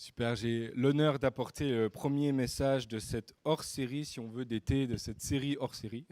Super, j'ai l'honneur d'apporter le premier message de cette hors-série, si on veut, d'été, de cette série hors-série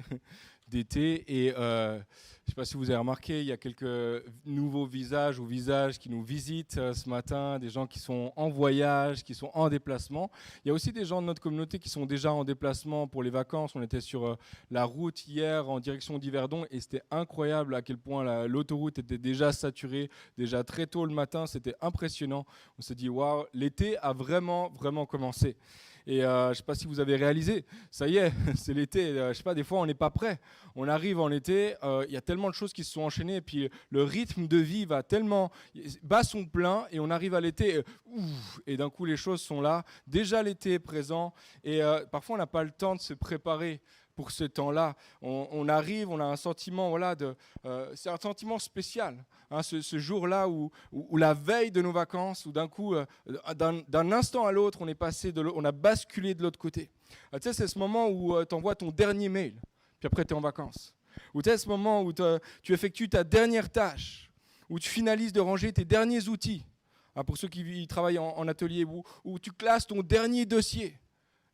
d'été. Et je ne sais pas si vous avez remarqué, il y a quelques nouveaux visages ou visages qui nous visitent ce matin, des gens qui sont en voyage, qui sont en déplacement. Il y a aussi des gens de notre communauté qui sont déjà en déplacement pour les vacances. On était sur la route hier en direction d'Yverdon et c'était incroyable à quel point l'autoroute était déjà saturée, déjà très tôt le matin. C'était impressionnant. On s'est dit, waouh, l'été a vraiment, vraiment commencé. Et je ne sais pas si vous avez réalisé, ça y est, c'est l'été. Je sais pas, des fois on n'est pas prêt. On arrive en été, il y a tellement de choses qui se sont enchaînées, et puis le rythme de vie va tellement bat son plein, et on arrive à l'été, et d'un coup les choses sont là. Déjà l'été est présent, et parfois on n'a pas le temps de se préparer pour ce temps-là. On arrive, on a un sentiment, voilà, c'est un sentiment spécial, hein, ce jour-là où la veille de nos vacances, où d'un coup, d'un instant à l'autre, on a basculé de l'autre côté. Tu sais, c'est ce moment où tu envoies ton dernier mail, puis après tu es en vacances. Ou tu sais, ce moment où tu effectues ta dernière tâche, où tu finalises de ranger tes derniers outils, hein, pour ceux qui travaillent en atelier, où tu classes ton dernier dossier.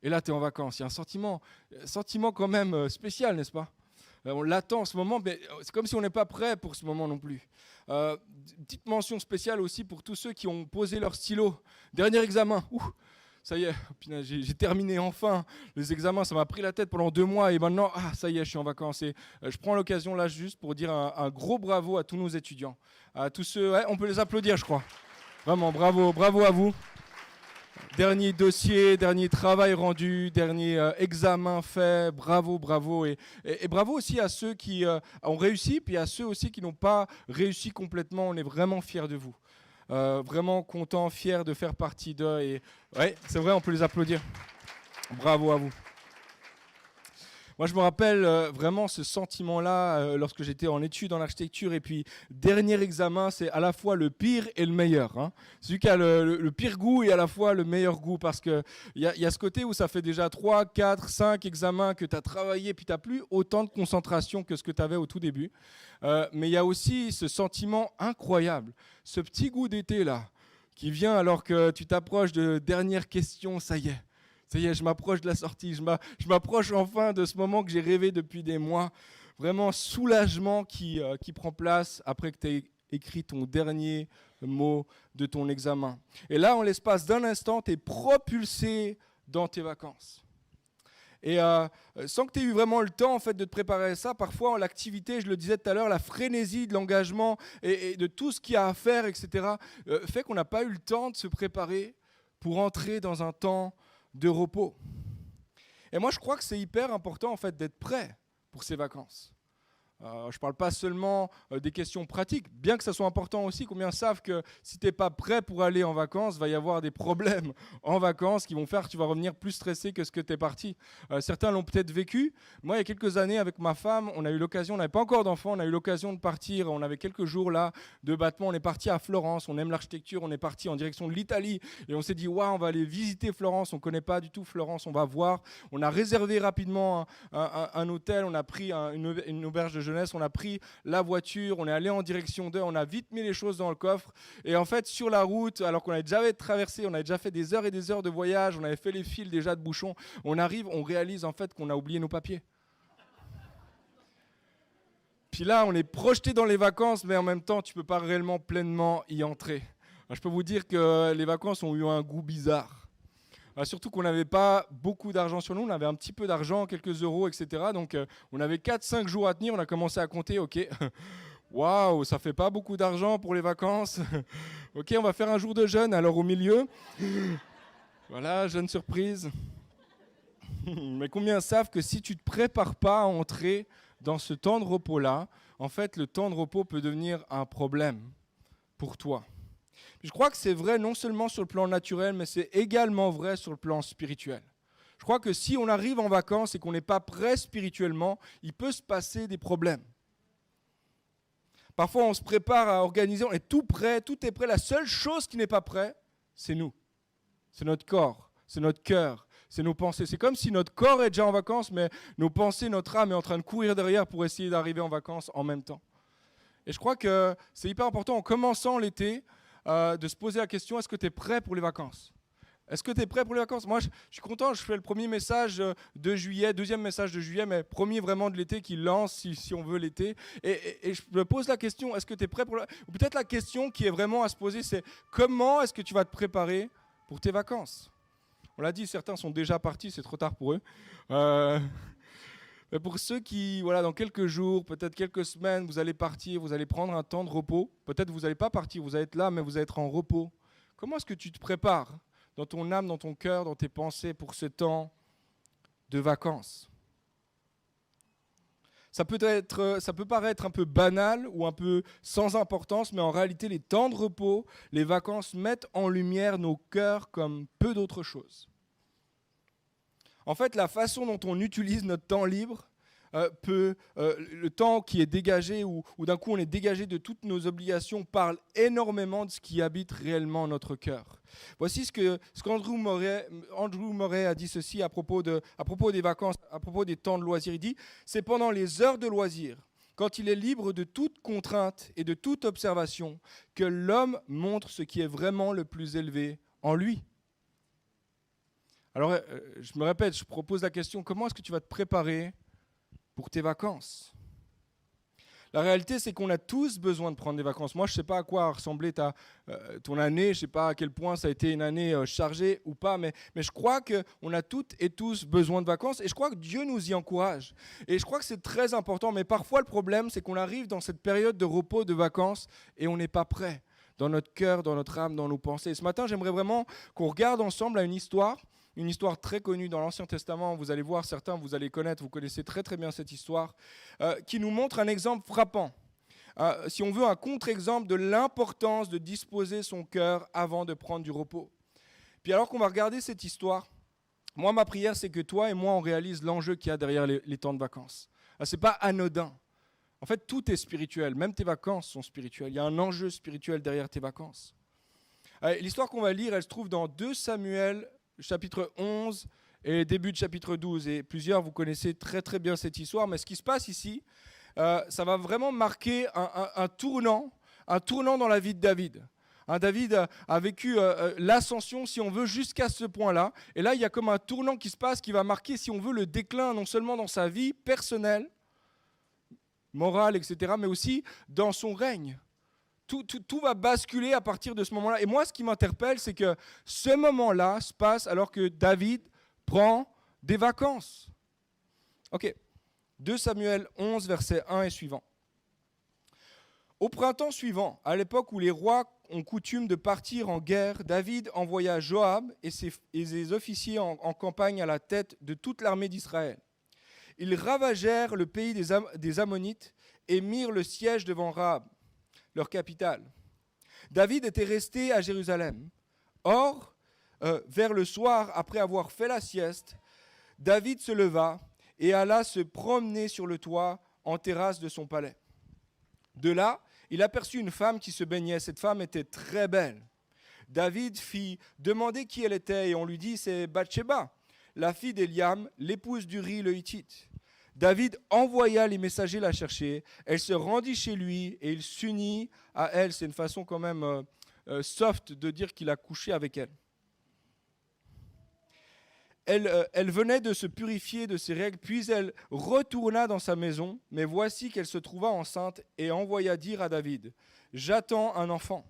Et là, tu es en vacances. Il y a un sentiment quand même spécial, n'est-ce pas ? On l'attend ce moment, mais c'est comme si on n'est pas prêt pour ce moment non plus. Une petite mention spéciale aussi pour tous ceux qui ont posé leur stylo. Dernier examen. Ça y est, j'ai terminé enfin les examens. Ça m'a pris la tête pendant 2 mois et maintenant, ça y est, je suis en vacances. Et je prends l'occasion là juste pour dire un gros bravo à tous nos étudiants. À tous ceux, on peut les applaudir, je crois. Vraiment, bravo à vous. Dernier dossier, dernier travail rendu, dernier examen fait, bravo. Et bravo aussi à ceux qui ont réussi, puis à ceux aussi qui n'ont pas réussi complètement. On est vraiment fiers de vous. Vraiment contents, fiers de faire partie d'eux. Et ouais, c'est vrai, on peut les applaudir. Bravo à vous. Moi, je me rappelle vraiment ce sentiment-là lorsque j'étais en études en architecture. Et puis, dernier examen, c'est à la fois le pire et le meilleur. Hein. Celui qui a le pire goût et à la fois le meilleur goût. Parce qu'il y a ce côté où ça fait déjà 3, 4, 5 examens que tu as travaillé. Puis, tu n'as plus autant de concentration que ce que tu avais au tout début. Mais il y a aussi ce sentiment incroyable. Ce petit goût d'été-là qui vient alors que tu t'approches de dernière question, ça y est. Ça y est, je m'approche de la sortie, je m'approche enfin de ce moment que j'ai rêvé depuis des mois. Vraiment soulagement qui prend place après que tu aies écrit ton dernier mot de ton examen. Et là, en l'espace d'un instant, tu es propulsé dans tes vacances. Et sans que tu aies eu vraiment le temps en fait, de te préparer à ça, parfois l'activité, je le disais tout à l'heure, la frénésie de l'engagement et de tout ce qu'il y a à faire, etc., fait qu'on n'a pas eu le temps de se préparer pour entrer dans un temps de repos. Et moi, je crois que c'est hyper important en fait d'être prêt pour ces vacances. Je ne parle pas seulement des questions pratiques, bien que ça soit important aussi. Combien savent que si tu n'es pas prêt pour aller en vacances, il va y avoir des problèmes en vacances qui vont faire que tu vas revenir plus stressé que ce que tu es parti. Certains l'ont peut-être vécu. Moi, il y a quelques années, avec ma femme, on a eu l'occasion, on n'avait pas encore d'enfants, on a eu l'occasion de partir. On avait quelques jours là de battement. On est parti à Florence, on aime l'architecture, on est parti en direction de l'Italie. Et on s'est dit, waouh, on va aller visiter Florence. On ne connaît pas du tout Florence, on va voir. On a réservé rapidement un hôtel, on a pris une auberge de jeunesse, on a pris la voiture, on est allé en direction d'eux, on a vite mis les choses dans le coffre. Et en fait, sur la route, alors qu'on avait déjà traversé, on avait déjà fait des heures et des heures de voyage, on avait fait les files déjà de bouchons, on arrive, on réalise en fait qu'on a oublié nos papiers. Puis là, on est projeté dans les vacances, mais en même temps, tu ne peux pas réellement pleinement y entrer. Alors, je peux vous dire que les vacances ont eu un goût bizarre. Surtout qu'on n'avait pas beaucoup d'argent sur nous, on avait un petit peu d'argent, quelques euros, etc. Donc on avait 4-5 jours à tenir, on a commencé à compter, ok, waouh, ça fait pas beaucoup d'argent pour les vacances. Ok, on va faire un jour de jeûne, alors au milieu, voilà, jeûne surprise. Mais combien savent que si tu ne te prépares pas à entrer dans ce temps de repos-là, en fait, le temps de repos peut devenir un problème pour toi. Je crois que c'est vrai non seulement sur le plan naturel, mais c'est également vrai sur le plan spirituel. Je crois que si on arrive en vacances et qu'on n'est pas prêt spirituellement, il peut se passer des problèmes. Parfois, on se prépare à organiser, on est tout prêt, tout est prêt. La seule chose qui n'est pas prêt, c'est nous. C'est notre corps, c'est notre cœur, c'est nos pensées. C'est comme si notre corps est déjà en vacances, mais nos pensées, notre âme est en train de courir derrière pour essayer d'arriver en vacances en même temps. Et je crois que c'est hyper important en commençant l'été, de se poser la question, est-ce que tu es prêt pour les vacances ? Est-ce que tu es prêt pour les vacances? Moi, je suis content, je fais le premier message de juillet, deuxième message de juillet, mais premier vraiment de l'été qui lance, si on veut l'été. Et je me pose la question, est-ce que tu es prêt pour Ou peut-être la question qui est vraiment à se poser, c'est comment est-ce que tu vas te préparer pour tes vacances? On l'a dit, certains sont déjà partis, c'est trop tard pour eux. Mais pour ceux qui, voilà, dans quelques jours, peut-être quelques semaines, vous allez partir, vous allez prendre un temps de repos. Peut-être vous n'allez pas partir, vous allez être là, mais vous allez être en repos. Comment est-ce que tu te prépares dans ton âme, dans ton cœur, dans tes pensées pour ce temps de vacances? Ça peut paraître un peu banal ou un peu sans importance, mais en réalité, les temps de repos, les vacances mettent en lumière nos cœurs comme peu d'autres choses. En fait, la façon dont on utilise notre temps libre, le temps qui est dégagé ou d'un coup on est dégagé de toutes nos obligations, parle énormément de ce qui habite réellement notre cœur. Voici ce qu'Andrew Murray a dit ceci à propos des vacances, à propos des temps de loisirs. Il dit, c'est pendant les heures de loisirs, quand il est libre de toute contrainte et de toute observation, que l'homme montre ce qui est vraiment le plus élevé en lui. Alors, je me répète, je propose la question, comment est-ce que tu vas te préparer pour tes vacances? La réalité, c'est qu'on a tous besoin de prendre des vacances. Moi, je ne sais pas à quoi a ressemblé ton année, je ne sais pas à quel point ça a été une année chargée ou pas, mais je crois qu'on a toutes et tous besoin de vacances et je crois que Dieu nous y encourage. Et je crois que c'est très important, mais parfois le problème, c'est qu'on arrive dans cette période de repos, de vacances, et on n'est pas prêt dans notre cœur, dans notre âme, dans nos pensées. Ce matin, j'aimerais vraiment qu'on regarde ensemble à une histoire très connue dans l'Ancien Testament. Vous allez voir, certains, vous allez connaître, vous connaissez très très bien cette histoire, qui nous montre un exemple frappant. Si on veut, un contre-exemple de l'importance de disposer son cœur avant de prendre du repos. Puis alors qu'on va regarder cette histoire, moi, ma prière, c'est que toi et moi, on réalise l'enjeu qu'il y a derrière les temps de vacances. Ce n'est pas anodin. En fait, tout est spirituel. Même tes vacances sont spirituelles. Il y a un enjeu spirituel derrière tes vacances. L'histoire qu'on va lire, elle se trouve dans 2 Samuel, chapitre 11 et début de chapitre 12. Et plusieurs, vous connaissez très très bien cette histoire. Mais ce qui se passe ici, ça va vraiment marquer un tournant dans la vie de David. David a vécu l'ascension, si on veut, jusqu'à ce point-là. Et là, il y a comme un tournant qui se passe qui va marquer, si on veut, le déclin, non seulement dans sa vie personnelle, morale, etc., mais aussi dans son règne. Tout va basculer à partir de ce moment-là. Et moi, ce qui m'interpelle, c'est que ce moment-là se passe alors que David prend des vacances. Ok, 2 Samuel 11, verset 1 et suivant. Au printemps suivant, à l'époque où les rois ont coutume de partir en guerre, David envoya Joab et ses officiers en campagne à la tête de toute l'armée d'Israël. Ils ravagèrent le pays des Ammonites et mirent le siège devant Rahab, leur capitale. David était resté à Jérusalem. Or, vers le soir, après avoir fait la sieste, David se leva et alla se promener sur le toit en terrasse de son palais. De là, il aperçut une femme qui se baignait. Cette femme était très belle. David fit demander qui elle était et on lui dit « c'est Bathsheba, la fille d'Eliam, l'épouse d'Uri le Hittite ». David envoya les messagers la chercher, elle se rendit chez lui et il s'unit à elle. C'est une façon quand même soft de dire qu'il a couché avec elle. Elle venait de se purifier de ses règles, puis elle retourna dans sa maison, mais voici qu'elle se trouva enceinte et envoya dire à David « J'attends un enfant ».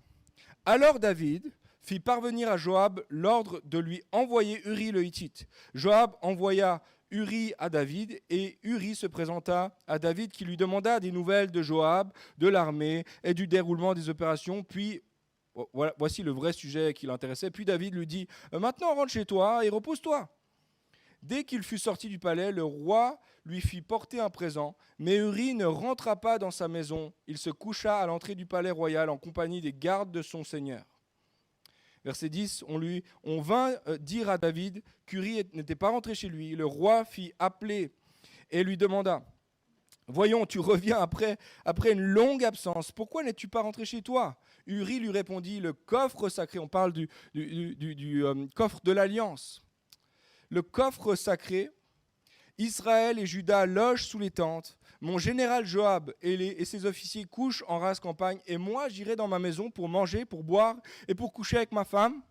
Alors David fit parvenir à Joab l'ordre de lui envoyer Uri le Hittite. Joab envoya Uri à David, et Uri se présenta à David qui lui demanda des nouvelles de Joab, de l'armée et du déroulement des opérations. Puis, voici le vrai sujet qui l'intéressait. Puis David lui dit « Maintenant rentre chez toi et repose-toi ». Dès qu'il fut sorti du palais, le roi lui fit porter un présent, mais Uri ne rentra pas dans sa maison. Il se coucha à l'entrée du palais royal en compagnie des gardes de son seigneur. Verset 10, on vint dire à David qu'Uri n'était pas rentré chez lui. Le roi fit appeler et lui demanda « Voyons, tu reviens après une longue absence. Pourquoi n'es-tu pas rentré chez toi ?» Uri lui répondit « Le coffre sacré », on parle du coffre de l'Alliance. Le coffre sacré, Israël et Juda logent sous les tentes. Mon général Joab et ses officiers couchent en rase campagne, et moi j'irai dans ma maison pour manger, pour boire et pour coucher avec ma femme.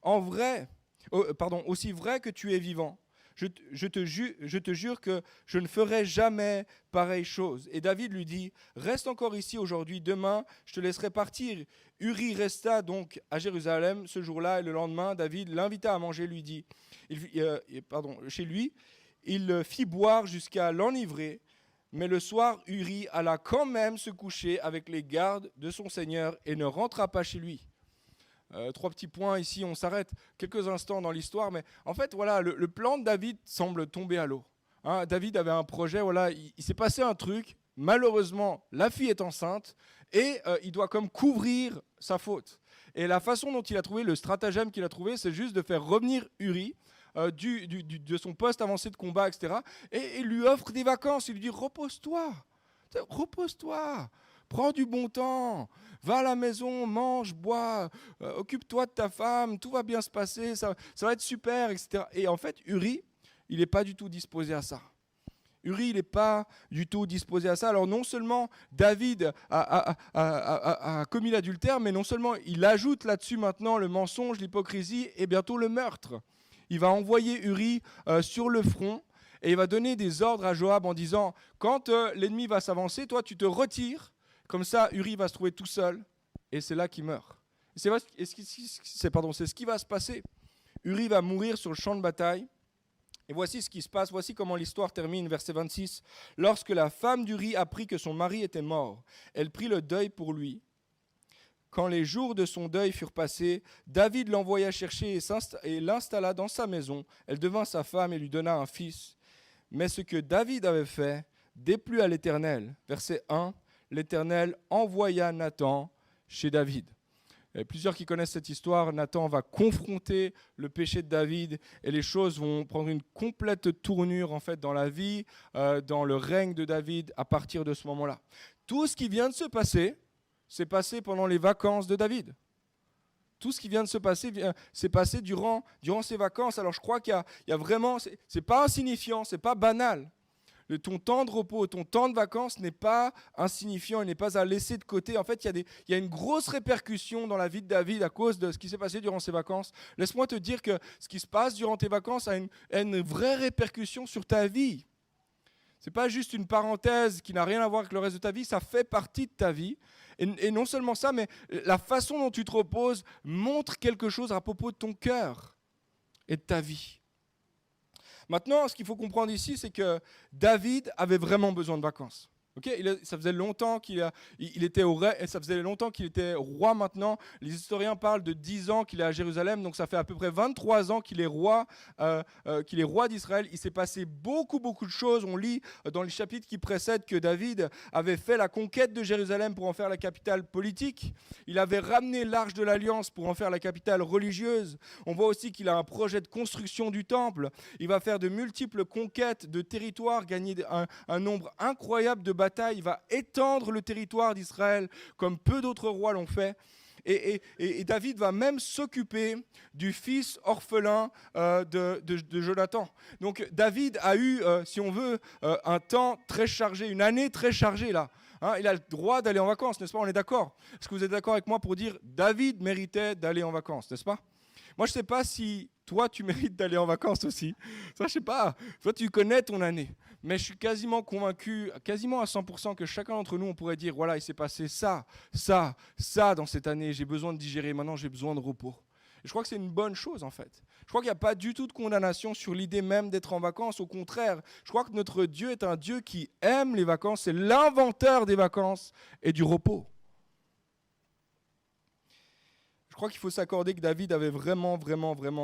En vrai, Aussi vrai que tu es vivant, je te jure que je ne ferai jamais pareille chose. Et David lui dit, reste encore ici aujourd'hui, demain je te laisserai partir. Uri resta donc à Jérusalem ce jour-là et le lendemain, David l'invita à manger, lui dit, chez lui, il le fit boire jusqu'à l'enivrer. Mais le soir, Uri alla quand même se coucher avec les gardes de son seigneur et ne rentra pas chez lui. Trois petits points ici, on s'arrête quelques instants dans l'histoire, mais en fait, voilà, le plan de David semble tomber à l'eau. Hein, David avait un projet, voilà, il s'est passé un truc, malheureusement, la fille est enceinte, et il doit comme couvrir sa faute. Et la façon dont il a trouvé, le stratagème qu'il a trouvé, c'est juste de faire revenir Uri, de son poste avancé de combat, etc. Et il lui offre des vacances, il lui dit, repose-toi, prends du bon temps, va à la maison, mange, bois, occupe-toi de ta femme, tout va bien se passer, ça va être super, etc. Et en fait, Uri, il n'est pas du tout disposé à ça. Uri, il n'est pas du tout disposé à ça. Alors non seulement David a commis l'adultère, mais non seulement il ajoute là-dessus maintenant le mensonge, l'hypocrisie et bientôt le meurtre. Il va envoyer Uri sur le front et il va donner des ordres à Joab en disant, quand l'ennemi va s'avancer, toi tu te retires. Comme ça, Uri va se trouver tout seul, et c'est là qu'il meurt. C'est ce qui va se passer. Uri va mourir sur le champ de bataille, et voici ce qui se passe, voici comment l'histoire termine, verset 26. Lorsque la femme d'Uri apprit que son mari était mort, elle prit le deuil pour lui. Quand les jours de son deuil furent passés, David l'envoya chercher et l'installa dans sa maison. Elle devint sa femme et lui donna un fils. Mais ce que David avait fait déplut à l'Éternel. Verset 1. L'Éternel envoya Nathan chez David. Il y a plusieurs qui connaissent cette histoire. Nathan va confronter le péché de David et les choses vont prendre une complète tournure en fait dans la vie, dans le règne de David à partir de ce moment-là. Tout ce qui vient de se passer, s'est passé pendant les vacances de David. Tout ce qui vient de se passer s'est passé durant ces vacances. Alors je crois qu'il y a vraiment, c'est pas insignifiant, c'est pas banal. Ton temps de repos, ton temps de vacances n'est pas insignifiant, il n'est pas à laisser de côté. En fait, il y a une grosse répercussion dans la vie de David à cause de ce qui s'est passé durant ses vacances. Laisse-moi te dire que ce qui se passe durant tes vacances a une vraie répercussion sur ta vie. Ce n'est pas juste une parenthèse qui n'a rien à voir avec le reste de ta vie, ça fait partie de ta vie. Et non seulement ça, mais la façon dont tu te reposes montre quelque chose à propos de ton cœur et de ta vie. Maintenant, ce qu'il faut comprendre ici, c'est que David avait vraiment besoin de vacances. Okay, ça faisait longtemps qu'il était roi maintenant. Les historiens parlent de 10 ans qu'il est à Jérusalem, donc ça fait à peu près 23 ans qu'il est roi d'Israël. Il s'est passé beaucoup de choses. On lit dans les chapitres qui précèdent que David avait fait la conquête de Jérusalem pour en faire la capitale politique. Il avait ramené l'arche de l'Alliance pour en faire la capitale religieuse. On voit aussi qu'il a un projet de construction du temple. Il va faire de multiples conquêtes de territoires, gagner un nombre incroyable de bataille, il va étendre le territoire d'Israël comme peu d'autres rois l'ont fait. Et David va même s'occuper du fils orphelin de Jonathan. Donc David a eu, si on veut, un temps très chargé, une année très chargée là. Hein, il a le droit d'aller en vacances, n'est-ce pas? On est d'accord? Est-ce que vous êtes d'accord avec moi pour dire David méritait d'aller en vacances, n'est-ce pas? Moi, je ne sais pas si toi, tu mérites d'aller en vacances aussi. Ça, je ne sais pas. Toi, tu connais ton année. Mais je suis quasiment convaincu, quasiment à 100%, que chacun d'entre nous, on pourrait dire, voilà, il s'est passé ça dans cette année. J'ai besoin de digérer. Maintenant, j'ai besoin de repos. Et je crois que c'est une bonne chose, en fait. Je crois qu'il n'y a pas du tout de condamnation sur l'idée même d'être en vacances. Au contraire, je crois que notre Dieu est un Dieu qui aime les vacances. C'est l'inventeur des vacances et du repos. Je crois qu'il faut s'accorder que David avait vraiment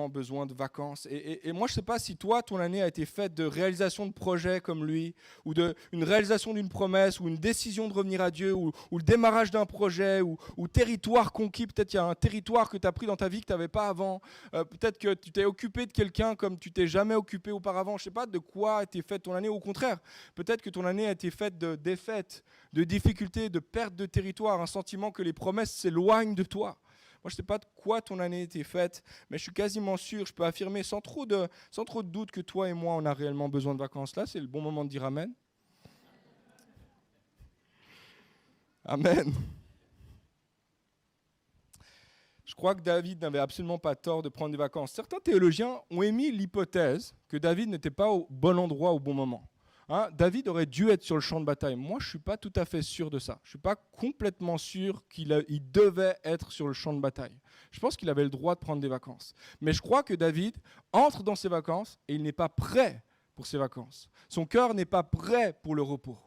besoin de vacances. Et moi, je ne sais pas si toi, ton année a été faite de réalisation de projets comme lui, ou une réalisation d'une promesse, ou une décision de revenir à Dieu, ou le démarrage d'un projet, ou territoire conquis. Peut-être qu'il y a un territoire que tu as pris dans ta vie que tu n'avais pas avant. Peut-être que tu t'es occupé de quelqu'un comme tu t'es jamais occupé auparavant. Je ne sais pas de quoi a été faite ton année. Au contraire, peut-être que ton année a été faite de défaites, de difficultés, de perte de territoire, un sentiment que les promesses s'éloignent de toi. Moi, je ne sais pas de quoi ton année a été faite, mais je suis quasiment sûr, je peux affirmer sans trop de doute que toi et moi, on a réellement besoin de vacances. Là, c'est le bon moment de dire Amen. Amen. Je crois que David n'avait absolument pas tort de prendre des vacances. Certains théologiens ont émis l'hypothèse que David n'était pas au bon endroit au bon moment. David aurait dû être sur le champ de bataille. Moi, je ne suis pas tout à fait sûr de ça. Je ne suis pas complètement sûr qu'il devait être sur le champ de bataille. Je pense qu'il avait le droit de prendre des vacances. Mais je crois que David entre dans ses vacances et il n'est pas prêt pour ses vacances. Son cœur n'est pas prêt pour le repos.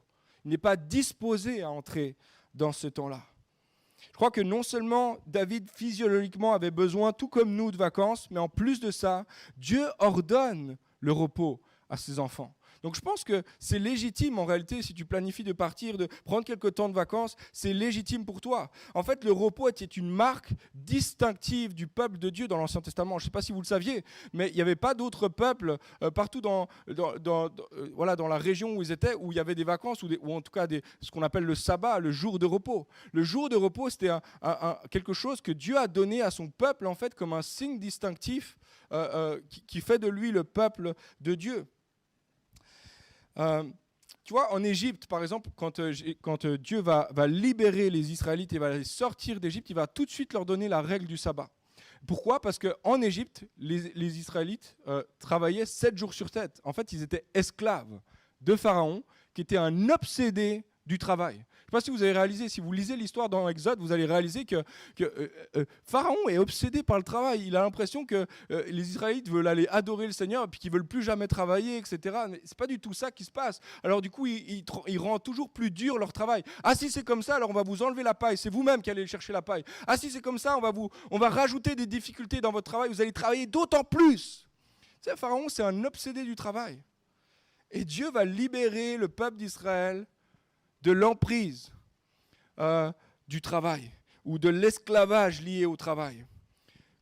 Il n'est pas disposé à entrer dans ce temps-là. Je crois que non seulement David physiologiquement avait besoin, tout comme nous, de vacances, mais en plus de ça, Dieu ordonne le repos à ses enfants. Donc je pense que c'est légitime en réalité, si tu planifies de partir, de prendre quelques temps de vacances, c'est légitime pour toi. En fait, le repos était une marque distinctive du peuple de Dieu dans l'Ancien Testament. Je ne sais pas si vous le saviez, mais il n'y avait pas d'autres peuples partout dans la région où ils étaient, où il y avait des vacances, ou en tout cas ce qu'on appelle le sabbat, le jour de repos. Le jour de repos, c'était quelque chose que Dieu a donné à son peuple en fait comme un signe distinctif qui fait de lui le peuple de Dieu. Tu vois, en Égypte, par exemple, quand Dieu va libérer les Israélites et va les sortir d'Égypte, il va tout de suite leur donner la règle du sabbat. Pourquoi ? Parce qu'en Égypte, les Israélites travaillaient 7 jours sur 7. En fait, ils étaient esclaves de Pharaon, qui était un obsédé du travail. Je ne sais pas si vous avez réalisé, si vous lisez l'histoire dans Exode, vous allez réaliser que Pharaon est obsédé par le travail. Il a l'impression que les Israélites veulent aller adorer le Seigneur et puis qu'ils ne veulent plus jamais travailler, etc. Mais ce n'est pas du tout ça qui se passe. Alors du coup, il rend toujours plus dur leur travail. Ah si c'est comme ça, alors on va vous enlever la paille. C'est vous-même qui allez chercher la paille. Ah si c'est comme ça, on va rajouter des difficultés dans votre travail. Vous allez travailler d'autant plus. Tu sais, Pharaon, c'est un obsédé du travail. Et Dieu va libérer le peuple d'Israël de l'emprise du travail ou de l'esclavage lié au travail.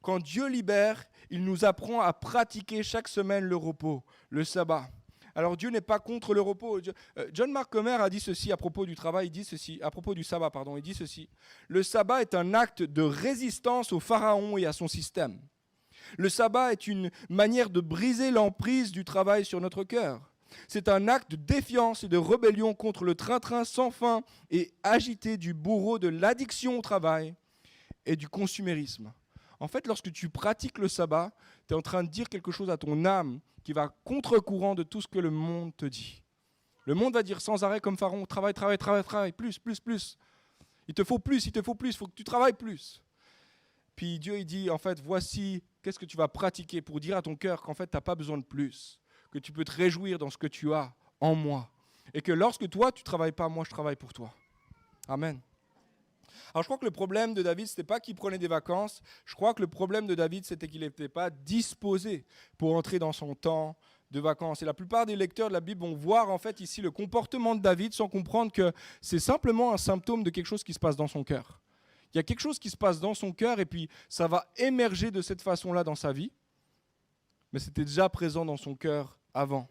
Quand Dieu libère, il nous apprend à pratiquer chaque semaine le repos, le sabbat. Alors Dieu n'est pas contre le repos. John Mark Comer a dit ceci à propos du travail, il dit ceci, à propos du sabbat, il dit ceci. Le sabbat est un acte de résistance au pharaon et à son système. Le sabbat est une manière de briser l'emprise du travail sur notre cœur. C'est un acte de défiance et de rébellion contre le train-train sans fin et agité du bourreau de l'addiction au travail et du consumérisme. En fait, lorsque tu pratiques le sabbat, tu es en train de dire quelque chose à ton âme qui va contre-courant de tout ce que le monde te dit. Le monde va dire sans arrêt comme Pharaon, travaille, plus. Il te faut plus, il faut que tu travailles plus. Puis Dieu il dit, en fait, voici, qu'est-ce que tu vas pratiquer pour dire à ton cœur qu'en fait, tu n'as pas besoin de plus. Que tu peux te réjouir dans ce que tu as en moi. Et que lorsque toi, tu ne travailles pas, moi, je travaille pour toi. Amen. Alors, je crois que le problème de David, ce n'était pas qu'il prenait des vacances. Je crois que le problème de David, c'était qu'il n'était pas disposé pour entrer dans son temps de vacances. Et la plupart des lecteurs de la Bible vont voir, en fait, ici, le comportement de David sans comprendre que c'est simplement un symptôme de quelque chose qui se passe dans son cœur. Il y a quelque chose qui se passe dans son cœur et puis ça va émerger de cette façon-là dans sa vie. Mais c'était déjà présent dans son cœur avant.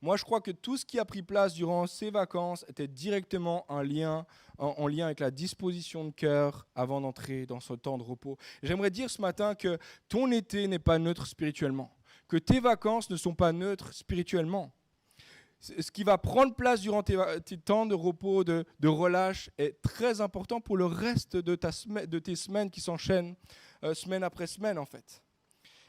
Moi, je crois que tout ce qui a pris place durant ces vacances était directement en lien avec la disposition de cœur avant d'entrer dans ce temps de repos. J'aimerais dire ce matin que ton été n'est pas neutre spirituellement, que tes vacances ne sont pas neutres spirituellement. Ce qui va prendre place durant tes temps de repos, de relâche, est très important pour le reste de tes semaines qui s'enchaînent semaine après semaine, en fait.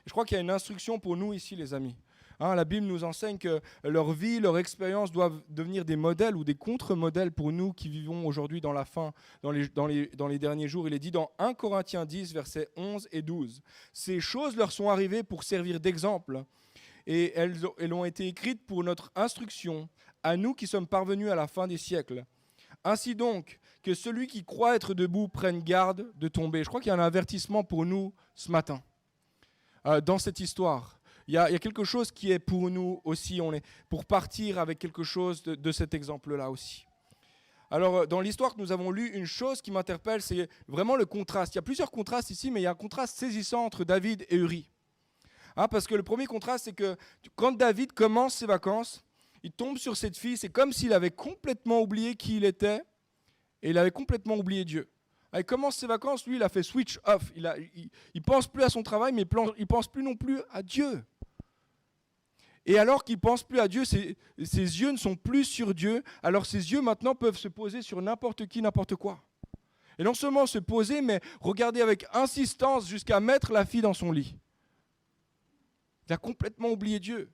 Je crois qu'il y a une instruction pour nous ici, les amis. La Bible nous enseigne que leur vie, leur expérience doivent devenir des modèles ou des contre-modèles pour nous qui vivons aujourd'hui dans la fin, dans les derniers jours. Il est dit dans 1 Corinthiens 10, versets 11 et 12. « Ces choses leur sont arrivées pour servir d'exemple, et elles ont été écrites pour notre instruction, à nous qui sommes parvenus à la fin des siècles. Ainsi donc, que celui qui croit être debout prenne garde de tomber. » Je crois qu'il y a un avertissement pour nous ce matin. Dans cette histoire, il y a quelque chose qui est pour nous aussi, on est pour partir avec quelque chose de cet exemple-là aussi. Alors, dans l'histoire que nous avons lue, une chose qui m'interpelle, c'est vraiment le contraste. Il y a plusieurs contrastes ici, mais il y a un contraste saisissant entre David et Uri. Parce que le premier contraste, c'est que quand David commence ses vacances, il tombe sur cette fille, c'est comme s'il avait complètement oublié qui il était, et il avait complètement oublié Dieu. Il commence ses vacances, lui, il a fait switch off. Il pense plus à son travail, mais il pense plus non plus à Dieu. Et alors qu'il pense plus à Dieu, ses yeux ne sont plus sur Dieu. Alors ses yeux maintenant peuvent se poser sur n'importe qui, n'importe quoi. Et non seulement se poser, mais regarder avec insistance jusqu'à mettre la fille dans son lit. Il a complètement oublié Dieu.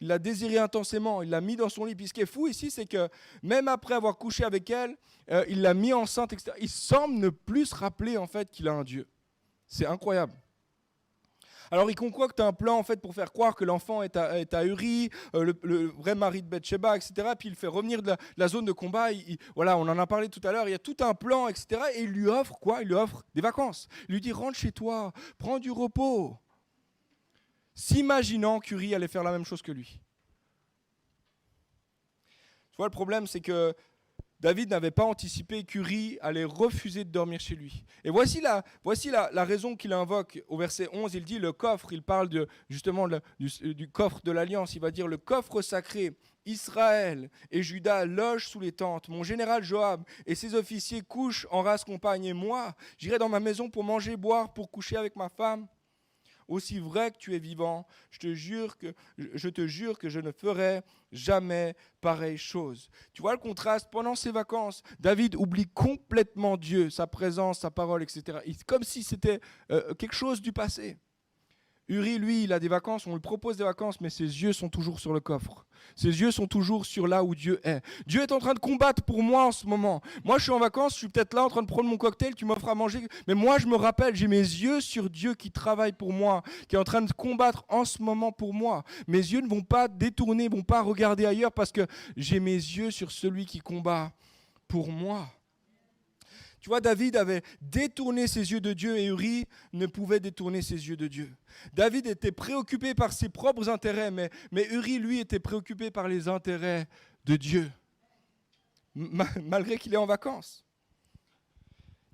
Il l'a désiré intensément, il l'a mis dans son lit. Puis ce qui est fou ici, c'est que même après avoir couché avec elle, il l'a mis enceinte, etc. Il semble ne plus se rappeler en fait qu'il a un Dieu. C'est incroyable. Alors il concocte un plan en fait pour faire croire que l'enfant est à Uri, le vrai mari de Bathsheba, etc. Puis il le fait revenir de la zone de combat. Voilà, on en a parlé tout à l'heure. Il y a tout un plan, etc. Et il lui offre quoi? Il lui offre des vacances. Il lui dit rentre chez toi, prends du repos. S'imaginant qu'Uri allait faire la même chose que lui. Tu vois, le problème, c'est que David n'avait pas anticipé qu'Uri allait refuser de dormir chez lui. Et voici la raison qu'il invoque au verset 11. Il dit le coffre, il parle justement du coffre de l'Alliance. Il va dire le coffre sacré, Israël et Juda logent sous les tentes. Mon général Joab et ses officiers couchent en race compagne. Et moi, j'irai dans ma maison pour manger, boire, pour coucher avec ma femme. Aussi vrai que tu es vivant, je te jure que je ne ferai jamais pareille chose. Tu vois le contraste? Pendant ces vacances, David oublie complètement Dieu, sa présence, sa parole, etc. Comme si c'était quelque chose du passé. Uri, lui, il a des vacances, on lui propose des vacances, mais ses yeux sont toujours sur le coffre. Ses yeux sont toujours sur là où Dieu est. Dieu est en train de combattre pour moi en ce moment. Moi, je suis en vacances, je suis peut-être là en train de prendre mon cocktail, tu m'offres à manger. Mais moi, je me rappelle, j'ai mes yeux sur Dieu qui travaille pour moi, qui est en train de combattre en ce moment pour moi. Mes yeux ne vont pas détourner, ne vont pas regarder ailleurs parce que j'ai mes yeux sur celui qui combat pour moi. Tu vois, David avait détourné ses yeux de Dieu et Uri ne pouvait détourner ses yeux de Dieu. David était préoccupé par ses propres intérêts, mais Uri, lui, était préoccupé par les intérêts de Dieu, malgré qu'il est en vacances.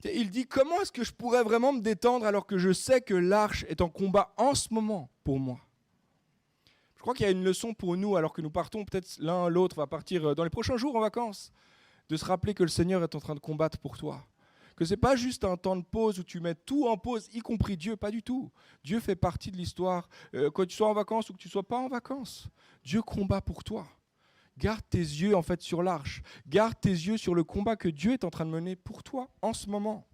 Il dit, comment est-ce que je pourrais vraiment me détendre alors que je sais que l'arche est en combat en ce moment pour moi? Je crois qu'il y a une leçon pour nous, alors que nous partons, peut-être l'un l'autre va partir dans les prochains jours en vacances, de se rappeler que le Seigneur est en train de combattre pour toi. Que ce n'est pas juste un temps de pause où tu mets tout en pause, y compris Dieu, pas du tout. Dieu fait partie de l'histoire, que tu sois en vacances ou que tu ne sois pas en vacances. Dieu combat pour toi. Garde tes yeux en fait sur l'arche. Garde tes yeux sur le combat que Dieu est en train de mener pour toi en ce moment.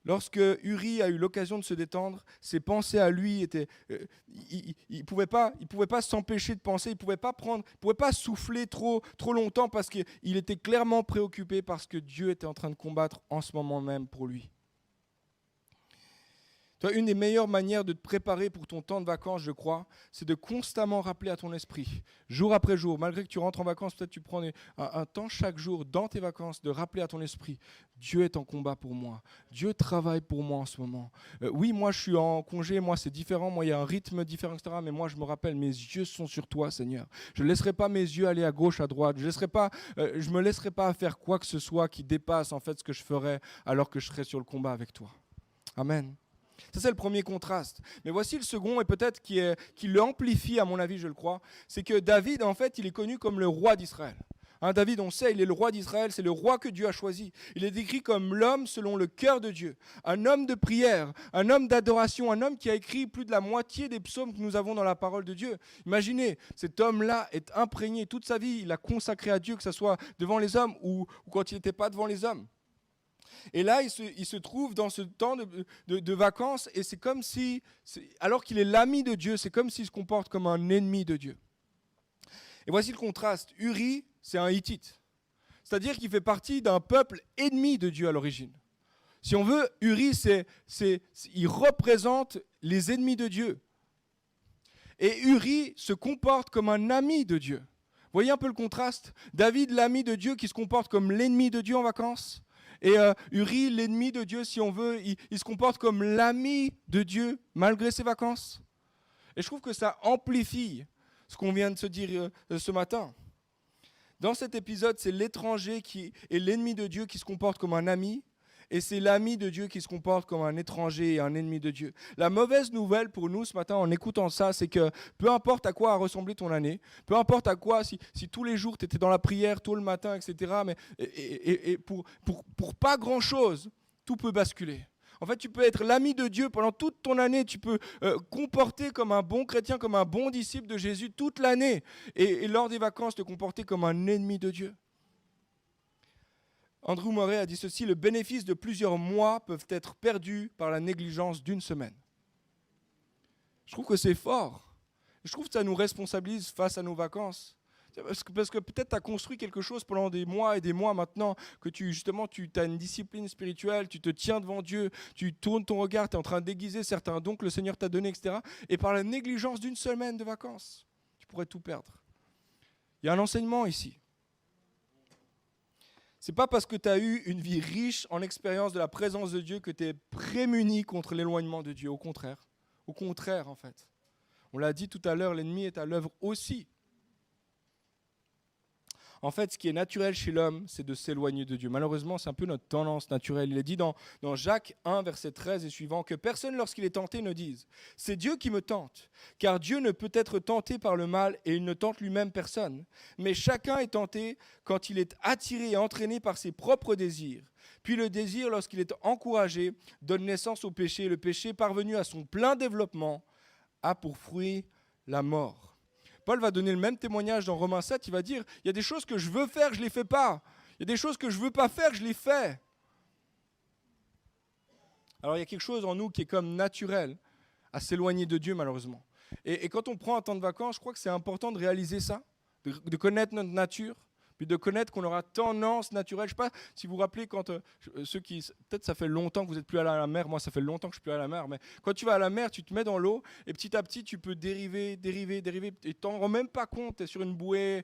Lorsque Uri a eu l'occasion de se détendre, ses pensées à lui étaient... il pouvait pas s'empêcher de penser, il ne pouvait pas souffler trop longtemps parce qu'il était clairement préoccupé par ce que Dieu était en train de combattre en ce moment même pour lui. Toi, une des meilleures manières de te préparer pour ton temps de vacances, je crois, c'est de constamment rappeler à ton esprit, jour après jour, malgré que tu rentres en vacances, peut-être tu prends un temps chaque jour dans tes vacances, de rappeler à ton esprit, Dieu est en combat pour moi, Dieu travaille pour moi en ce moment. Oui, moi je suis en congé, moi c'est différent, moi il y a un rythme différent, etc. Mais moi je me rappelle, mes yeux sont sur toi, Seigneur. Je ne laisserai pas mes yeux aller à gauche, à droite, je ne me laisserai pas faire quoi que ce soit qui dépasse en fait ce que je ferais alors que je serais sur le combat avec toi. Amen. Ça, c'est le premier contraste. Mais voici le second, et peut-être qui l'amplifie, à mon avis, je le crois, c'est que David, en fait, il est connu comme le roi d'Israël. David, on sait, il est le roi d'Israël, c'est le roi que Dieu a choisi. Il est décrit comme l'homme selon le cœur de Dieu, un homme de prière, un homme d'adoration, un homme qui a écrit plus de la moitié des psaumes que nous avons dans la parole de Dieu. Imaginez, cet homme-là est imprégné, toute sa vie, il a consacré à Dieu, que ce soit devant les hommes ou quand il n'était pas devant les hommes. Et là, il se trouve dans ce temps de vacances, et c'est comme si, alors qu'il est l'ami de Dieu, c'est comme s'il se comporte comme un ennemi de Dieu. Et voici le contraste. Uri, c'est un Hittite. C'est-à-dire qu'il fait partie d'un peuple ennemi de Dieu à l'origine. Si on veut, Uri, il représente les ennemis de Dieu. Et Uri se comporte comme un ami de Dieu. Vous voyez un peu le contraste? David, l'ami de Dieu, qui se comporte comme l'ennemi de Dieu en vacances. Et Uri, l'ennemi de Dieu, si on veut, il se comporte comme l'ami de Dieu malgré ses vacances. Et je trouve que ça amplifie ce qu'on vient de se dire ce matin. Dans cet épisode, c'est l'étranger qui est l'ennemi de Dieu qui se comporte comme un ami, et c'est l'ami de Dieu qui se comporte comme un étranger et un ennemi de Dieu. La mauvaise nouvelle pour nous ce matin en écoutant ça, c'est que peu importe à quoi a ressemblé ton année, peu importe à quoi, si tous les jours tu étais dans la prière, tôt le matin, etc., mais pour pas grand-chose, tout peut basculer. En fait, tu peux être l'ami de Dieu pendant toute ton année, tu peux comporter comme un bon chrétien, comme un bon disciple de Jésus toute l'année, et lors des vacances, te comporter comme un ennemi de Dieu. Andrew Murray a dit ceci: le bénéfice de plusieurs mois peuvent être perdus par la négligence d'une semaine. Je trouve que c'est fort. Je trouve que ça nous responsabilise face à nos vacances. Parce que peut-être tu as construit quelque chose pendant des mois et des mois maintenant, que tu as une discipline spirituelle, tu te tiens devant Dieu, tu tournes ton regard, tu es en train d'aiguiser certains dons que le Seigneur t'a donnés, etc. Et par la négligence d'une semaine de vacances, tu pourrais tout perdre. Il y a un enseignement ici. Ce n'est pas parce que tu as eu une vie riche en expérience de la présence de Dieu que tu es prémuni contre l'éloignement de Dieu. Au contraire. Au contraire, en fait. On l'a dit tout à l'heure, l'ennemi est à l'œuvre aussi. En fait, ce qui est naturel chez l'homme, c'est de s'éloigner de Dieu. Malheureusement, c'est un peu notre tendance naturelle. Il est dit dans Jacques 1, verset 13 et suivant, que personne, lorsqu'il est tenté, ne dise « C'est Dieu qui me tente », car Dieu ne peut être tenté par le mal et il ne tente lui-même personne. Mais chacun est tenté quand il est attiré et entraîné par ses propres désirs. Puis le désir, lorsqu'il est encouragé, donne naissance au péché. Et le péché, parvenu à son plein développement, a pour fruit la mort. Paul va donner le même témoignage dans Romains 7, il va dire, il y a des choses que je veux faire, je ne les fais pas. Il y a des choses que je ne veux pas faire, je les fais. Alors il y a quelque chose en nous qui est comme naturel à s'éloigner de Dieu malheureusement. Et quand on prend un temps de vacances, je crois que c'est important de réaliser ça, de connaître notre nature, puis de connaître qu'on aura tendance naturelle. Je ne sais pas si vous vous rappelez quand ceux qui, peut-être ça fait longtemps que vous n'êtes plus allé à la mer, moi ça fait longtemps que je ne suis plus à la mer, mais quand tu vas à la mer, tu te mets dans l'eau et petit à petit tu peux dériver, et tu t'en rends même pas compte, tu es sur une bouée,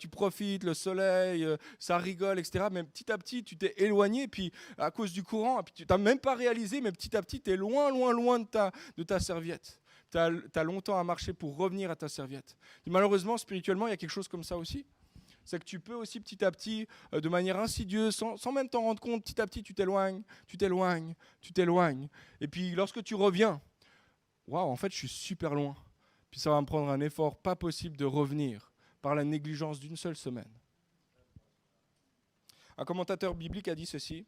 tu profites, le soleil, ça rigole, etc. Mais petit à petit tu t'es éloigné, puis à cause du courant, puis tu n'as même pas réalisé, mais petit à petit tu es loin de ta serviette. Tu as longtemps à marcher pour revenir à ta serviette. Et malheureusement, spirituellement, il y a quelque chose comme ça aussi. C'est que tu peux aussi petit à petit, de manière insidieuse, sans même t'en rendre compte, petit à petit tu t'éloignes. Et puis lorsque tu reviens, waouh, en fait je suis super loin. Puis ça va me prendre un effort pas possible de revenir par la négligence d'une seule semaine. Un commentateur biblique a dit ceci: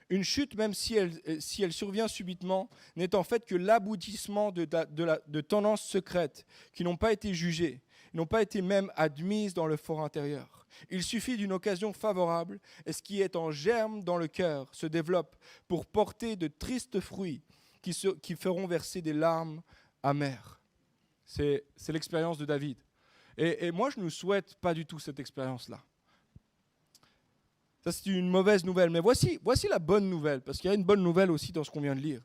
une chute, même si elle survient subitement, n'est en fait que l'aboutissement de tendances secrètes qui n'ont pas été jugées, n'ont pas été même admises dans le fort intérieur. Il suffit d'une occasion favorable et ce qui est en germe dans le cœur se développe pour porter de tristes fruits qui feront verser des larmes amères. C'est l'expérience de David. Et moi, je ne souhaite pas du tout cette expérience-là. Ça, c'est une mauvaise nouvelle. Mais voici la bonne nouvelle, parce qu'il y a une bonne nouvelle aussi dans ce qu'on vient de lire.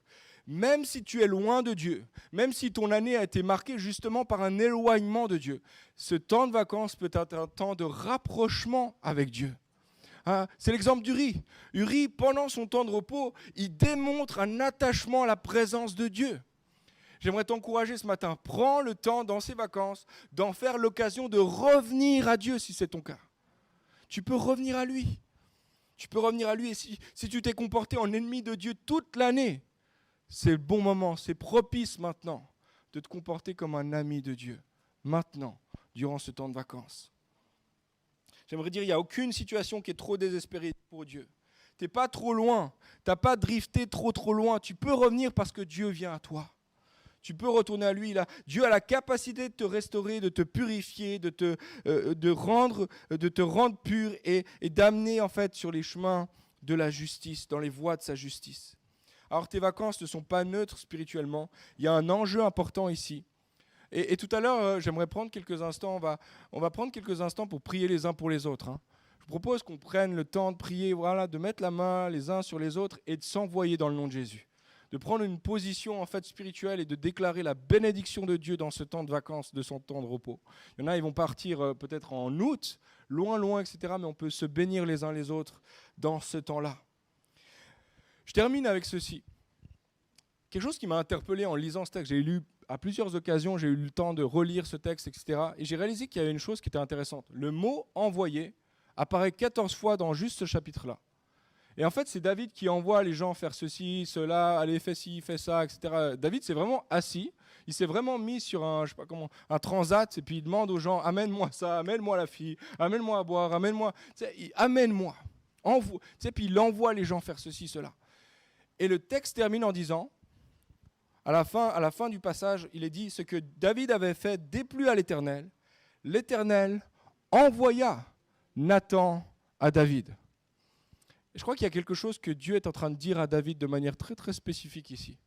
Même si tu es loin de Dieu, même si ton année a été marquée justement par un éloignement de Dieu, ce temps de vacances peut être un temps de rapprochement avec Dieu. Hein, c'est l'exemple d'Uri. Uri, pendant son temps de repos, il démontre un attachement à la présence de Dieu. J'aimerais t'encourager ce matin. Prends le temps dans ces vacances d'en faire l'occasion de revenir à Dieu si c'est ton cas. Tu peux revenir à lui. Tu peux revenir à lui et si tu t'es comporté en ennemi de Dieu toute l'année, c'est le bon moment, c'est propice maintenant de te comporter comme un ami de Dieu, maintenant, durant ce temps de vacances. J'aimerais dire, il n'y a aucune situation qui est trop désespérée pour Dieu. Tu n'es pas trop loin, tu n'as pas drifté trop loin, tu peux revenir parce que Dieu vient à toi. Tu peux retourner à lui. Là. Dieu a la capacité de te restaurer, de te purifier, de te rendre pur et d'amener en fait sur les chemins de la justice, dans les voies de sa justice. Alors tes vacances ne sont pas neutres spirituellement. Il y a un enjeu important ici. Et tout à l'heure, j'aimerais prendre quelques instants. On va prendre quelques instants pour prier les uns pour les autres. Hein. Je propose qu'on prenne le temps de prier, voilà, de mettre la main les uns sur les autres et de s'envoyer dans le nom de Jésus. De prendre une position en fait spirituelle et de déclarer la bénédiction de Dieu dans ce temps de vacances, de son temps de repos. Il y en a, ils vont partir peut-être en août, loin, etc. Mais on peut se bénir les uns les autres dans ce temps-là. Je termine avec ceci. Quelque chose qui m'a interpellé en lisant ce texte, j'ai lu à plusieurs occasions, j'ai eu le temps de relire ce texte, etc. Et j'ai réalisé qu'il y avait une chose qui était intéressante. Le mot « envoyer » apparaît 14 fois dans juste ce chapitre-là. Et en fait, c'est David qui envoie les gens faire ceci, cela, allez, fais ci, fais ça, etc. David s'est vraiment assis, il s'est vraiment mis sur un transat, et puis il demande aux gens, amène-moi ça, amène-moi la fille, amène-moi à boire, amène-moi, amène-moi. Puis il envoie les gens faire ceci, cela. Et le texte termine en disant, à la fin du passage, il est dit, ce que David avait fait déplut à l'Éternel, l'Éternel envoya Nathan à David. Et je crois qu'il y a quelque chose que Dieu est en train de dire à David de manière très très spécifique ici.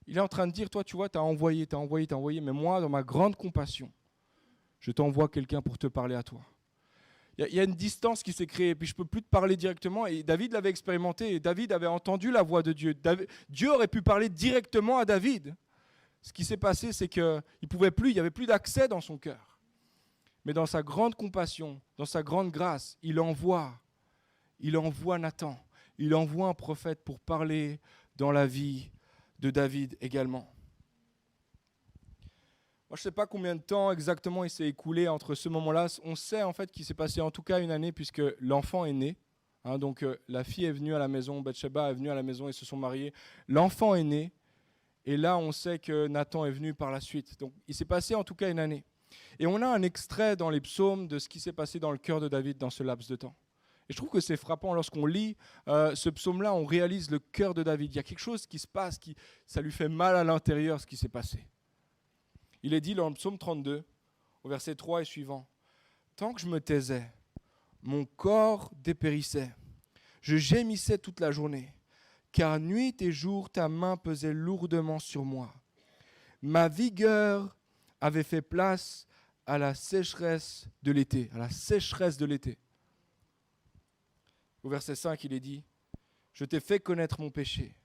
Il est en train de dire, toi tu vois, tu as envoyé, mais moi dans ma grande compassion, je t'envoie quelqu'un pour te parler à toi. Il y a une distance qui s'est créée, et puis je ne peux plus te parler directement, et David l'avait expérimenté, et David avait entendu la voix de Dieu. Dieu aurait pu parler directement à David. Ce qui s'est passé, c'est qu'il ne pouvait plus, il n'y avait plus d'accès dans son cœur. Mais dans sa grande compassion, dans sa grande grâce, il envoie Nathan, il envoie un prophète pour parler dans la vie de David également. Moi, je ne sais pas combien de temps exactement il s'est écoulé entre ce moment-là. On sait en fait qu'il s'est passé en tout cas une année puisque l'enfant est né. Donc la fille est venue à la maison, Bathsheba est venue à la maison, ils se sont mariés. L'enfant est né. Et là, on sait que Nathan est venu par la suite. Donc il s'est passé en tout cas une année. Et on a un extrait dans les psaumes de ce qui s'est passé dans le cœur de David dans ce laps de temps. Et je trouve que c'est frappant, lorsqu'on lit ce psaume-là, on réalise le cœur de David. Il y a quelque chose qui se passe, ça lui fait mal à l'intérieur ce qui s'est passé. Il est dit dans le psaume 32, au verset 3 et suivant, « Tant que je me taisais, mon corps dépérissait. Je gémissais toute la journée, car nuit et jour ta main pesait lourdement sur moi. Ma vigueur avait fait place à la sécheresse de l'été. » À la sécheresse de l'été. Au verset 5, il est dit, « Je t'ai fait connaître mon péché.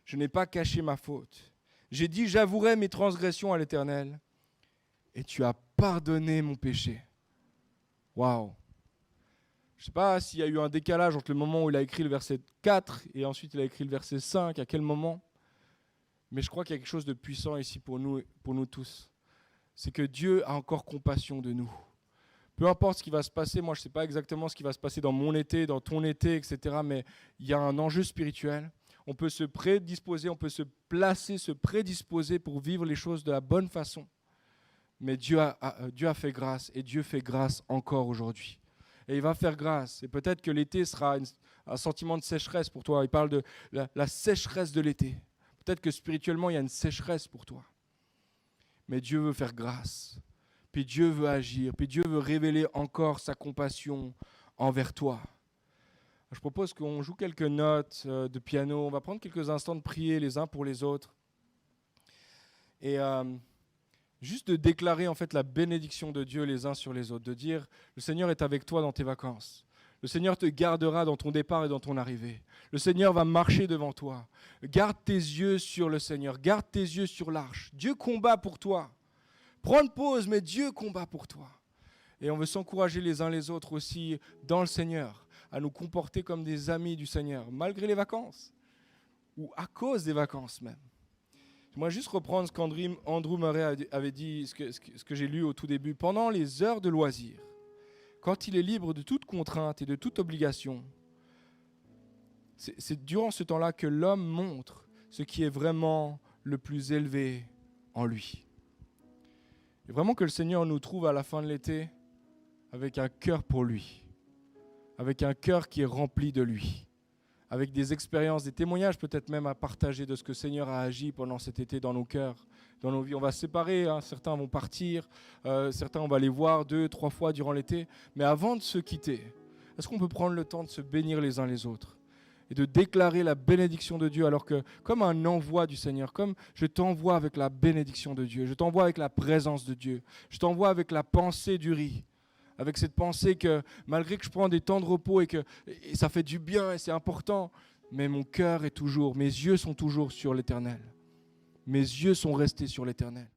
Je n'ai pas caché ma faute. J'ai dit, j'avouerai mes transgressions à l'Éternel, et tu as pardonné mon péché. » Waouh! Je ne sais pas s'il y a eu un décalage entre le moment où il a écrit le verset 4 et ensuite il a écrit le verset 5, à quel moment. Mais je crois qu'il y a quelque chose de puissant ici pour nous tous. C'est que Dieu a encore compassion de nous. Peu importe ce qui va se passer, moi je ne sais pas exactement ce qui va se passer dans mon été, dans ton été, etc. Mais il y a un enjeu spirituel. On peut se prédisposer, on peut se placer, se prédisposer pour vivre les choses de la bonne façon. Mais Dieu a fait grâce et Dieu fait grâce encore aujourd'hui. Et il va faire grâce. Et peut-être que l'été sera un sentiment de sécheresse pour toi. Il parle de la sécheresse de l'été. Peut-être que spirituellement, il y a une sécheresse pour toi. Mais Dieu veut faire grâce. Puis Dieu veut agir. Puis Dieu veut révéler encore sa compassion envers toi. Je propose qu'on joue quelques notes de piano. On va prendre quelques instants de prier les uns pour les autres. Et juste de déclarer en fait la bénédiction de Dieu les uns sur les autres. De dire, le Seigneur est avec toi dans tes vacances. Le Seigneur te gardera dans ton départ et dans ton arrivée. Le Seigneur va marcher devant toi. Garde tes yeux sur le Seigneur. Garde tes yeux sur l'arche. Dieu combat pour toi. Prends une pause, mais Dieu combat pour toi. Et on veut s'encourager les uns les autres aussi dans le Seigneur, à nous comporter comme des amis du Seigneur, malgré les vacances, ou à cause des vacances même. J'aimerais juste reprendre ce qu'Andrew Murray avait dit, ce que j'ai lu au tout début. Pendant les heures de loisirs, quand il est libre de toute contrainte et de toute obligation, c'est durant ce temps-là que l'homme montre ce qui est vraiment le plus élevé en lui. Et vraiment que le Seigneur nous trouve à la fin de l'été avec un cœur pour lui, avec un cœur qui est rempli de lui, avec des expériences, des témoignages peut-être même à partager de ce que le Seigneur a agi pendant cet été dans nos cœurs, dans nos vies. On va se séparer, certains vont partir, certains on va les voir 2-3 fois durant l'été. Mais avant de se quitter, est-ce qu'on peut prendre le temps de se bénir les uns les autres et de déclarer la bénédiction de Dieu alors que, comme un envoi du Seigneur, comme je t'envoie avec la bénédiction de Dieu, je t'envoie avec la présence de Dieu, je t'envoie avec la pensée du riz, avec cette pensée que malgré que je prends des temps de repos et ça fait du bien et c'est important, mais mon cœur est toujours, mes yeux sont toujours sur l'Éternel. Mes yeux sont restés sur l'Éternel.